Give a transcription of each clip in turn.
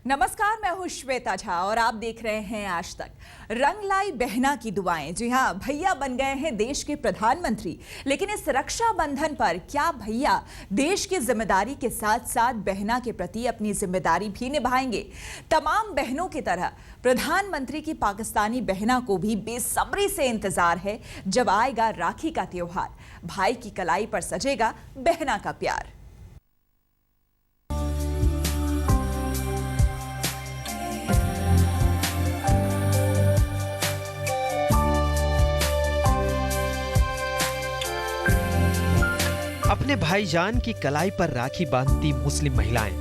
नमस्कार, मैं हूं श्वेता झा और आप देख रहे हैं आज तक। रंग लाई बहना की दुआएं। जी हां, भैया बन गए हैं देश के प्रधानमंत्री, लेकिन इस रक्षा बंधन पर क्या भैया देश की जिम्मेदारी के साथ साथ बहना के प्रति अपनी जिम्मेदारी भी निभाएंगे? तमाम बहनों की तरह प्रधानमंत्री की पाकिस्तानी बहना को भी बेसब्री से इंतजार है जब आएगा राखी का त्योहार। भाई की कलाई पर सजेगा बहना का प्यार। अपने भाईजान की कलाई पर राखी बांधती मुस्लिम महिलाएं।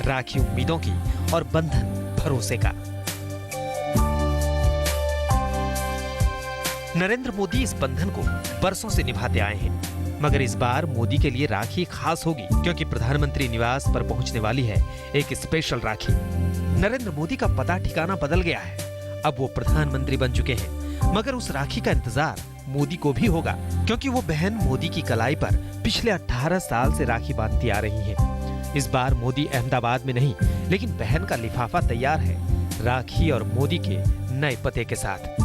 राखी उम्मीदों की और बंधन भरोसे का। नरेंद्र मोदी इस बंधन को बरसों से निभाते आए हैं, मगर इस बार मोदी के लिए राखी खास होगी क्योंकि प्रधानमंत्री निवास पर पहुंचने वाली है एक स्पेशल राखी। नरेंद्र मोदी का पता ठिकाना बदल गया है, अब वो प्रधानमंत्री बन चुके हैं, मगर उस राखी का इंतजार मोदी को भी होगा क्योंकि वो बहन मोदी की कलाई पर पिछले 18 साल से राखी बांधती आ रही है। इस बार मोदी अहमदाबाद में नहीं, लेकिन बहन का लिफाफा तैयार है राखी और मोदी के नए पते के साथ।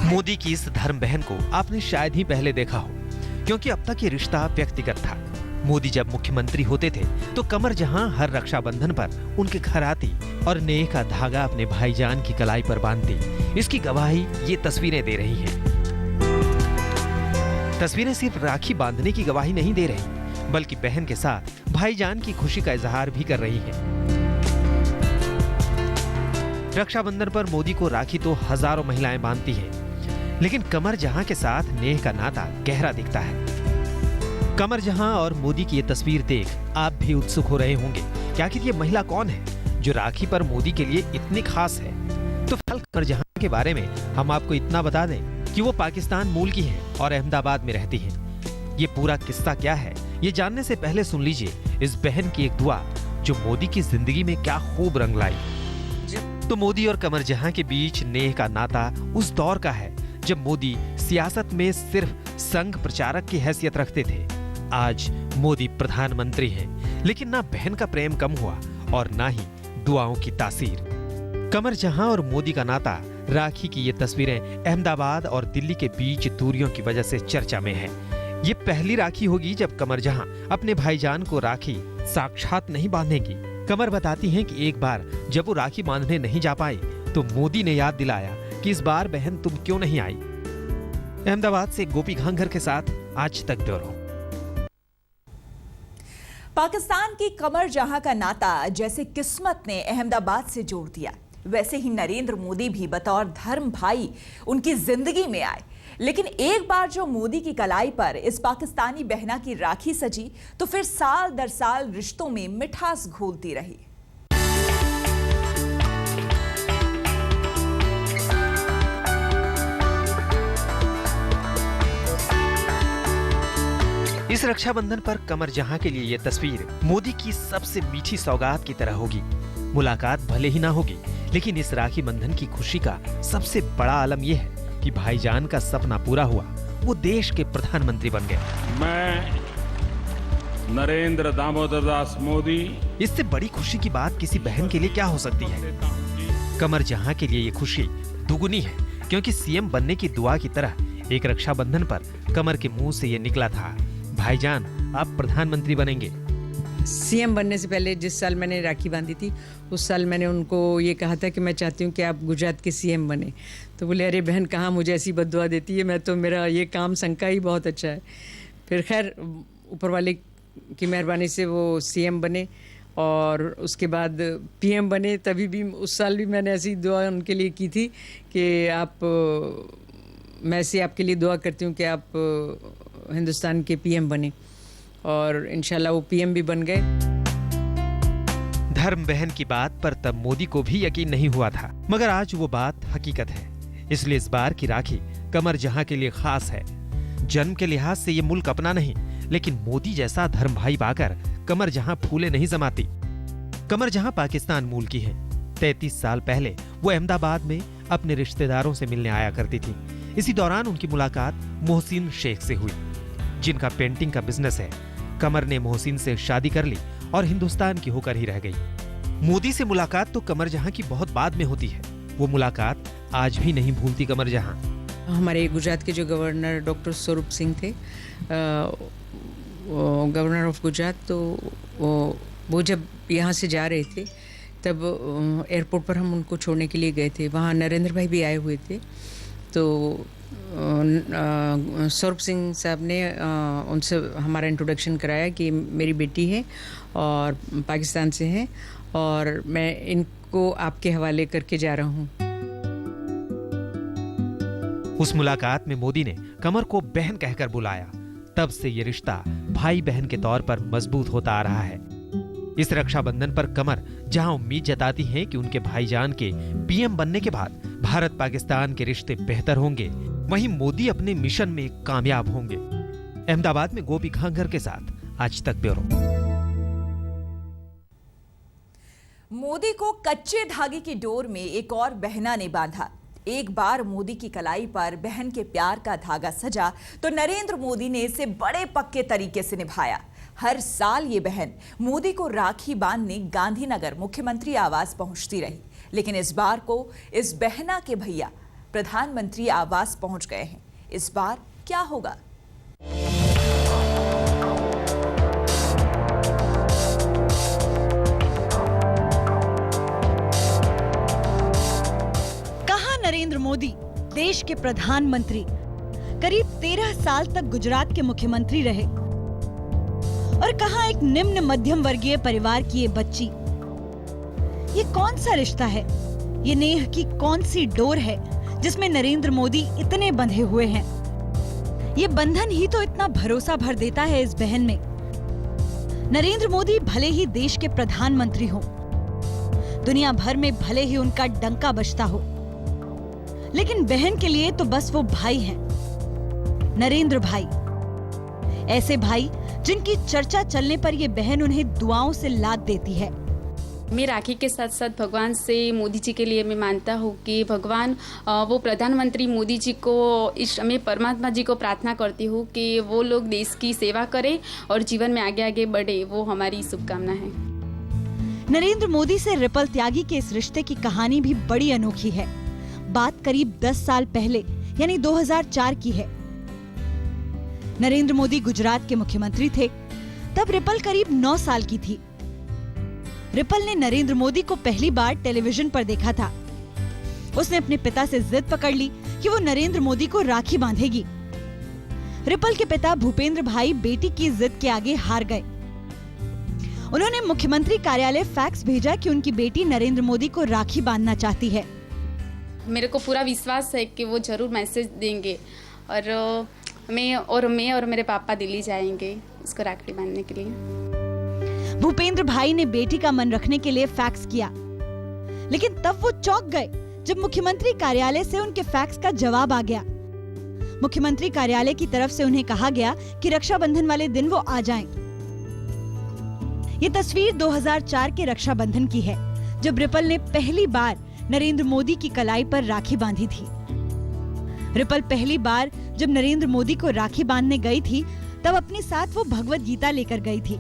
मोदी की इस धर्म बहन को आपने शायद ही पहले देखा हो, क्योंकि अब तक ये रिश्ता व्यक्तिगत था। मोदी जब मुख्यमंत्री होते थे तो कमर जहां हर रक्षाबंधन पर उनके घर आती और नेह का धागा अपने भाईजान की कलाई पर बांधती। इसकी गवाही ये तस्वीरें दे रही हैं। तस्वीरें सिर्फ राखी बांधने की गवाही नहीं दे रही, बल्कि बहन के साथ भाईजान की खुशी का इजहार भी कर रही हैं। रक्षाबंधन पर मोदी को राखी तो हजारों महिलाएं बांधती हैं, लेकिन कमर जहां के साथ नेह का नाता गहरा दिखता है। कमर जहां और मोदी की ये तस्वीर देख आप भी उत्सुक हो रहे होंगे कि आखिर ये महिला कौन है जो राखी पर मोदी के लिए इतनी खास है। तो फिलहाल कमर जहां के बारे में हम आपको इतना बता दें कि वो पाकिस्तान मूल की हैं और अहमदाबाद में रहती हैं। ये पूरा किस्सा क्या है, ये जानने से पहले सुन लीजिए इस बहन की एक दुआ जो मोदी की जिंदगी में क्या खूब रंग लाई। तो मोदी और कमर जहां के बीच नेह का नाता उस दौर का है जब मोदी सियासत में सिर्फ संघ प्रचारक की हैसियत रखते थे। आज मोदी प्रधानमंत्री हैं, लेकिन ना बहन का प्रेम कम हुआ और ना ही दुआओं की तासीर। कमर जहां और मोदी का नाता, राखी की ये तस्वीरें अहमदाबाद और दिल्ली के बीच दूरियों की वजह से चर्चा में है। ये पहली राखी होगी जब कमर जहां अपने भाईजान को राखी साक्षात नहीं बांधेगी। कमर बताती हैं कि एक बार जब वो राखी बांधने नहीं जा पाई तो मोदी ने याद दिलाया कि इस बार बहन तुम क्यों नहीं आई। अहमदाबाद से गोपी घांघर के साथ आज तक ब्यूरो। पाकिस्तान की कमर जहां का नाता जैसे किस्मत ने अहमदाबाद से जोड़ दिया, वैसे ही नरेंद्र मोदी भी बतौर धर्म भाई उनकी जिंदगी में आए। लेकिन एक बार जो मोदी की कलाई पर इस पाकिस्तानी बहना की राखी सजी तो फिर साल दर साल रिश्तों में मिठास घोलती रही। इस रक्षाबंधन पर कमर जहां के लिए ये तस्वीर मोदी की सबसे मीठी सौगात की तरह होगी। मुलाकात भले ही ना होगी, लेकिन इस राखी बंधन की खुशी का सबसे बड़ा आलम यह है कि भाईजान का सपना पूरा हुआ, वो देश के प्रधानमंत्री बन गए। मैं नरेंद्र दामोदर दास मोदी। इससे बड़ी खुशी की बात किसी बहन के लिए क्या हो सकती है। कमर जहां के लिए ये खुशी दुगुनी है, क्योंकि सीएम बनने की दुआ की तरह एक रक्षाबंधन पर कमर के मुंह से ये निकला था, भाईजान आप प्रधानमंत्री बनेंगे। सीएम बनने से पहले जिस साल मैंने राखी बांधी थी उस साल मैंने उनको ये कहा था कि मैं चाहती हूँ कि आप गुजरात के सीएम बने। तो बोले अरे बहन कहाँ मुझे ऐसी बद्दुआ देती है, मैं तो मेरा ये काम संका ही बहुत अच्छा है। फिर खैर ऊपर वाले की मेहरबानी से वो सीएम बने और उसके बाद पीएम बने। तभी भी उस साल भी मैंने ऐसी दुआ उनके लिए की थी कि आप, मैं ऐसे आपके लिए दुआ करती हूँ कि आप हिंदुस्तान के पीएम बने, और इंशाल्लाह वो पीएम भी बन गए। धर्म बहन की बात पर तब मोदी को भी यकीन नहीं हुआ था, मगर आज वो बात हकीकत है। इसलिए इस बार की राखी कमर जहां के लिए खास है। जन्म के लिहाज से ये मुल्क अपना नहीं, लेकिन मोदी जैसा धर्म भाई पाकर कमर जहां फूले नहीं जमाती। कमर जहां पाकिस्तान मूल की है। 33 साल पहले वो अहमदाबाद में अपने रिश्तेदारों से मिलने आया करती थी। इसी दौरान उनकी मुलाकात मोहसिन शेख से हुई, जिनका पेंटिंग का बिजनेस है। कमर ने मोहसिन से शादी कर ली और हिंदुस्तान की होकर ही रह गई। मोदी से मुलाकात तो कमर जहां की बहुत बाद में होती है। वो मुलाकात आज भी नहीं भूलती कमर जहां। हमारे गुजरात के जो गवर्नर डॉक्टर स्वरूप सिंह थे, गवर्नर ऑफ गुजरात, तो वो जब यहाँ से जा रहे थे तब एयरपोर्ट पर हम उनको छोड़ने के लिए गए थे। वहाँ नरेंद्र भाई भी आए हुए थे। तो स्वरूप सिंह साहब ने उनसे हमारा इंट्रोडक्शन कराया कि मेरी बेटी है और पाकिस्तान से है और मैं इनको आपके हवाले करके जा रहा हूँ। उस मुलाकात में मोदी ने कमर को बहन कहकर बुलाया। तब से ये रिश्ता भाई बहन के तौर पर मजबूत होता आ रहा है। इस रक्षाबंधन पर कमर जहां उम्मीद जताती हैं कि उनके भाईजान के पीएम बनने के बाद भारत पाकिस्तान के रिश्ते बेहतर होंगे, वहीं मोदी अपने मिशन में कामयाब होंगे। अहमदाबाद में गोपी घांगर के साथ आज तक ब्यूरो। मोदी को कच्चे धागे की डोर में एक और बहना ने बांधा। एक बार मोदी की कलाई पर बहन के प्यार का धागा सजा तो नरेंद्र मोदी ने इसे बड़े पक्के तरीके से निभाया। हर साल ये बहन मोदी को राखी बांधने गांधीनगर मुख्यमंत्री आवास पहुंचती रही, लेकिन इस बार को इस बहना के भैया प्रधानमंत्री आवास पहुंच गए हैं। इस बार क्या होगा? नरेंद्र मोदी देश के प्रधानमंत्री करीब 13 साल तक गुजरात के मुख्यमंत्री रहे और कहां एक निम्न मध्यम वर्गीय परिवार की ये बच्ची। ये कौन सा रिश्ता है? ये नेह की कौन सी डोर है जिसमें नरेंद्र मोदी इतने बंधे हुए हैं? ये बंधन ही तो इतना भरोसा भर देता है इस बहन में। नरेंद्र मोदी भले ही देश के प्रधानमंत्री हो, दुनिया भर में भले ही उनका डंका बजता हो, लेकिन बहन के लिए तो बस वो भाई हैं, नरेंद्र भाई। ऐसे भाई जिनकी चर्चा चलने पर ये बहन उन्हें दुआओं से लाद देती है। मैं राखी के साथ साथ भगवान से मोदी जी के लिए मैं मानता हूँ कि भगवान वो प्रधानमंत्री मोदी जी को मैं परमात्मा जी को प्रार्थना करती हूँ कि वो लोग देश की सेवा करें और जीवन में आगे आगे बढ़े। वो हमारी शुभकामना है। नरेंद्र मोदी से रिपल त्यागी के इस रिश्ते की कहानी भी बड़ी अनोखी है। बात करीब 10 साल पहले यानी 2004 की है। नरेंद्र मोदी गुजरात के मुख्यमंत्री थे। तब रिपल करीब 9 साल की थी। रिपल ने नरेंद्र मोदी को पहली बार टेलीविजन पर देखा था। उसने अपने पिता से जिद पकड़ ली कि वो नरेंद्र मोदी को राखी बांधेगी। रिपल के पिता भूपेंद्र भाई बेटी की जिद के आगे हार गए। उन्होंने मुख्यमंत्री कार्यालय फैक्स भेजा कि उनकी बेटी नरेंद्र मोदी को राखी बांधना चाहती है। मेरे को पूरा विश्वास है कि वो जरूर मैसेज देंगे और मैं और मेरे पापा दिल्ली जाएंगे उसको राखी बांधने के लिए। भूपेंद्र भाई ने बेटी का मन रखने के लिए फैक्स किया, लेकिन तब वो चौंक गए जब मुख्यमंत्री कार्यालय से उनके फैक्स का जवाब आ गया। मुख्यमंत्री कार्यालय की तरफ से उन्हें कहा गया कि रक्षाबंधन वाले दिन वो आ जाएं। ये तस्वीर 2004 के रक्षाबंधन की है, जब रिपल ने पहली बार नरेंद्र मोदी की कलाई पर राखी बांधी थी। रिपल पहली बार जब नरेंद्र मोदी को राखी बांधने गई थी तब अपने साथ वो भगवत गीता लेकर गई थी।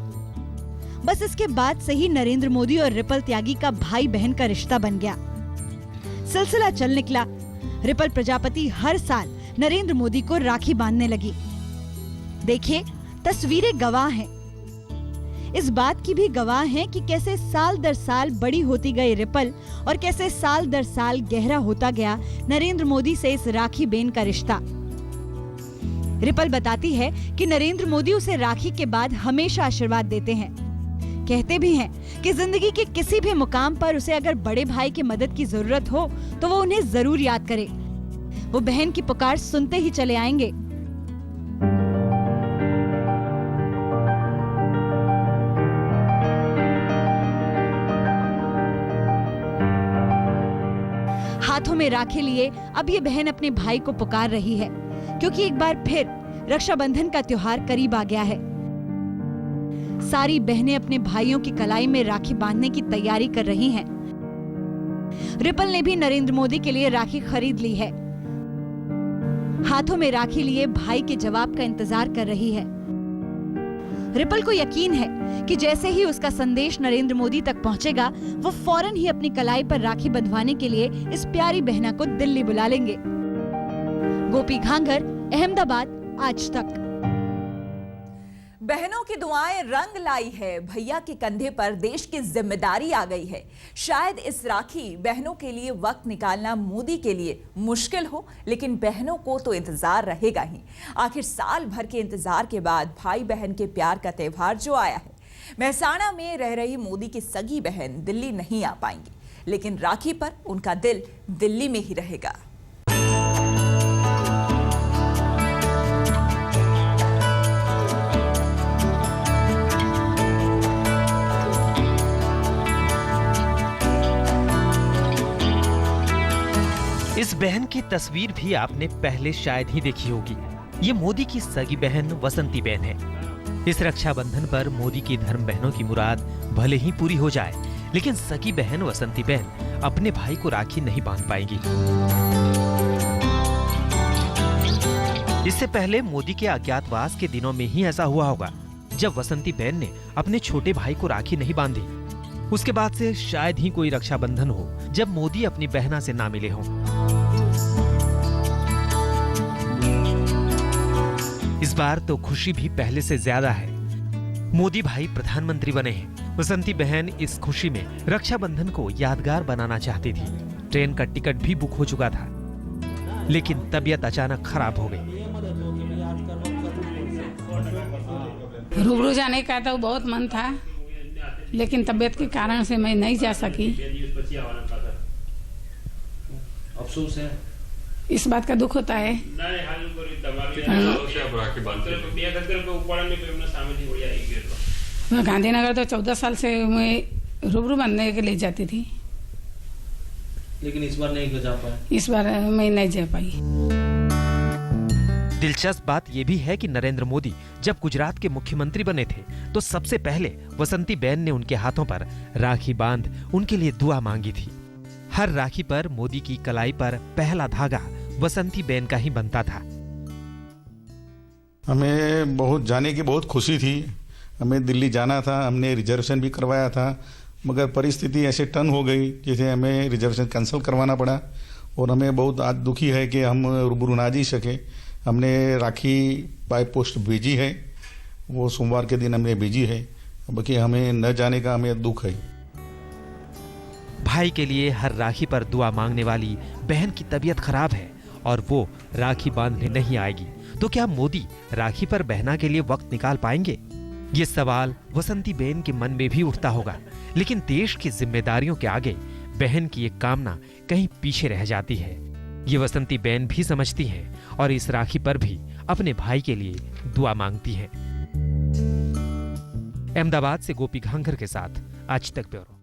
बस इसके बाद से ही नरेंद्र मोदी और रिपल त्यागी का भाई बहन का रिश्ता बन गया। सिलसिला चल निकला। रिपल प्रजापति हर साल नरेंद्र मोदी को राखी बांधने लगी। देखिए, तस्वीरें गवाह हैं। इस बात की भी गवाह हैं कि कैसे साल दर साल बड़ी होती गई रिपल और कैसे साल दर साल गहरा होता गया नरेंद्र मोदी से इस राखी बेन का रिश्ता। रिपल बताती है कि नरेंद्र मोदी उसे राखी के बाद हमेशा आशीर्वाद देते हैं। कहते भी हैं कि जिंदगी के किसी भी मुकाम पर उसे अगर बड़े भाई की मदद की जरूरत हो तो वो उन्हें जरूर याद करे। वो बहन की पुकार सुनते ही चले आएंगे। हाथों में राखी लिए अब ये बहन अपने भाई को पुकार रही है, क्योंकि एक बार फिर रक्षाबंधन का त्योहार करीब आ गया है। सारी बहनें अपने भाइयों की कलाई में राखी बांधने की तैयारी कर रही हैं। रिपल ने भी नरेंद्र मोदी के लिए राखी खरीद ली है। हाथों में राखी लिए भाई के जवाब का इंतजार कर रही है। रिपल को यकीन है कि जैसे ही उसका संदेश नरेंद्र मोदी तक पहुंचेगा, वो फौरन ही अपनी कलाई पर राखी बंधवाने के लिए इस प्यारी बहना को दिल्ली बुला लेंगे। गोपी घांगर, अहमदाबाद, आज तक। बहनों की दुआएं रंग लाई है, भैया के कंधे पर देश की जिम्मेदारी आ गई है। शायद इस राखी बहनों के लिए वक्त निकालना मोदी के लिए मुश्किल हो, लेकिन बहनों को तो इंतजार रहेगा ही। आखिर साल भर के इंतजार के बाद भाई बहन के प्यार का त्योहार जो आया है। मेहसाणा में रह रही मोदी की सगी बहन दिल्ली नहीं आ पाएंगी, लेकिन राखी पर उनका दिल दिल्ली में ही रहेगा। इस बहन की तस्वीर भी आपने पहले शायद ही देखी होगी। ये मोदी की सगी बहन वसंती बहन है। इस रक्षाबंधन पर मोदी की धर्म बहनों की मुराद भले ही पूरी हो जाए, लेकिन सगी बहन वसंती बहन अपने भाई को राखी नहीं बांध पाएंगी। इससे पहले मोदी के अज्ञातवास के दिनों में ही ऐसा हुआ होगा, जब वसंती बहन ने अपने छोटे भाई को राखी नहीं बांधी। उसके बाद से शायद ही कोई रक्षाबंधन हो जब मोदी अपनी बहना से ना मिले हों। इस बार तो खुशी भी पहले से ज्यादा है। मोदी भाई प्रधानमंत्री बने हैं। वसंती बहन इस खुशी में रक्षाबंधन को यादगार बनाना चाहती थी। ट्रेन का टिकट भी बुक हो चुका था, लेकिन तबीयत अचानक खराब हो गई। रूबरू जाने का तो बहुत मन था, लेकिन तबीयत के कारण से मैं नहीं जा सकी। अफसोस है, इस बात का दुख होता है। गांधीनगर तो 14 साल से मैं रूबरू बनने के लिए जाती थी, लेकिन इस बार नहीं जा पाए। इस बार मैं नहीं जा पाई। दिलचस्प बात यह भी है कि नरेंद्र मोदी जब गुजरात के मुख्यमंत्री बने थे, तो सबसे पहले वसंती बहन ने उनके हाथों पर राखी बांध उनके लिए दुआ मांगी थी। हर राखी पर मोदी की कलाई पर पहला धागा वसंती बहन का ही बनता था। हमें बहुत जाने की बहुत खुशी थी। हमें दिल्ली जाना था, हमने रिजर्वेशन भी करवाया था, मगर परिस्थिति ऐसे टर्न हो गई जैसे हमें रिजर्वेशन कैंसिल करवाना पड़ा। और हमें बहुत आज दुखी है कि हम रूबरू ना जी सके। हमने राखी बाय पोस्ट भेजी है, वो सोमवार के दिन हमने भेजी है, बाकी हमें न जाने का हमें दुख है। भाई के लिए हर राखी पर दुआ मांगने वाली बहन की तबीयत खराब है और वो राखी बांधने नहीं आएगी, तो क्या मोदी राखी पर बहना के लिए वक्त निकाल पाएंगे? ये सवाल वसंती बहन के मन में भी उठता होगा, लेकिन देश की जिम्मेदारियों के आगे बहन की एक कामना कहीं पीछे रह जाती है। ये वसंती बहन भी समझती है और इस राखी पर भी अपने भाई के लिए दुआ मांगती है। अहमदाबाद से गोपी घांगर के साथ आज तक ब्यूरो।